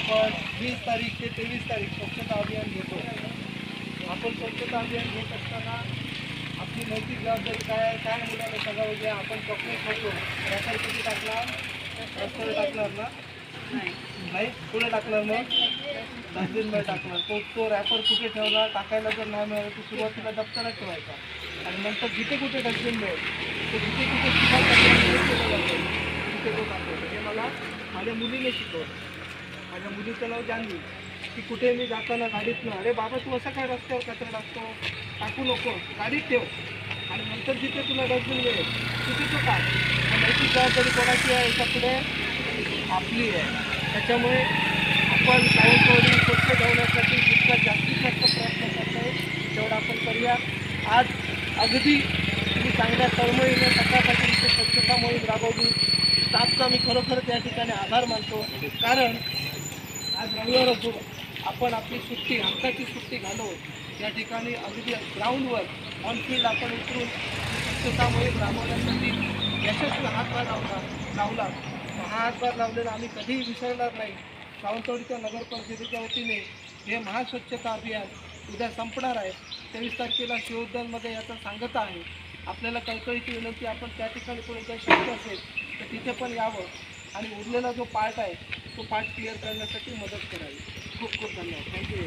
आपण 20 तारीख ते 23 तारीख स्वच्छता अभियान घेतो. आपण स्वच्छता अभियान घेत असताना आपली नैतिक जबाबदारी काय मुलांना सगळं उद्या आपण चॉकलेट खातो, रॅपर किती टाकणार, रस्त्यावर टाकणार ना, नाही पुढे टाकणार, मग डस्टबिनमध्ये टाकणार. तो रॅपर कुठे ठेवणार, टाकायला जर नाही मिळालं तर सुरुवातीला दप्तरात ठेवायचा आणि नंतर जिथे कुठे डस्टबिन मिळेल ते जिथे कुठे केलं जातं तिथे तो टाकायचं. हे मला माझ्या मुलीने शिकवलं. माझ्या मुलीचं नाव जान्हवी. की कुठे मी जाताना गाडीतनं, अरे बाबा तू असं काय रस्त्यावर कचरा टाकतो, टाकू नको, गाडीत ठेव आणि नंतर जिथे तुला डस्टबिन मिळेल तिथे तो टाक. नैतिक जबाबदारी कोणाची आहे याच्या पुढे? आपली आहे. त्याच्यामुळे आपण सावंतवाडी स्वच्छ ठेवण्यासाठी जितका जास्तीत जास्त प्रयत्न करतो आहे तेवढा आपण करूया. आज अगदी तुम्ही चांगल्या तळमळीने सकाळपासून इथे स्वच्छता मोहीम राबवली. स्टाफचा मी खरोखरच या ठिकाणी आभार मानतो, कारण आज रविवार असो आपण आपली सुट्टी, हक्काची सुट्टी घालवून या ठिकाणी अगदी ग्राउंडवर ऑनफिल्ड आपण उतरून स्वच्छता मोहीम राबवण्यासाठी यशस्वी हातभार लावला. हा हातभार लावलेला आम्ही कधीही विसरणार नाही. सावंतवाडीच्या नगरपरिषदेच्या वतीने हे महास्वच्छता अभियान उद्या संपणार आहे. 23 तारखेला शिवोद्यानमध्ये याचा सांगता आहे. आपल्याला कळकळीची विनंती, आपण त्या ठिकाणी कोणी काही शक्य असेल तर तिथे पण यावं आणि उरलेला जो पार्ट आहे तो पार्ट क्लिअर करण्यासाठी मदत करावी. खूप खूप धन्यवाद. थँक्यू.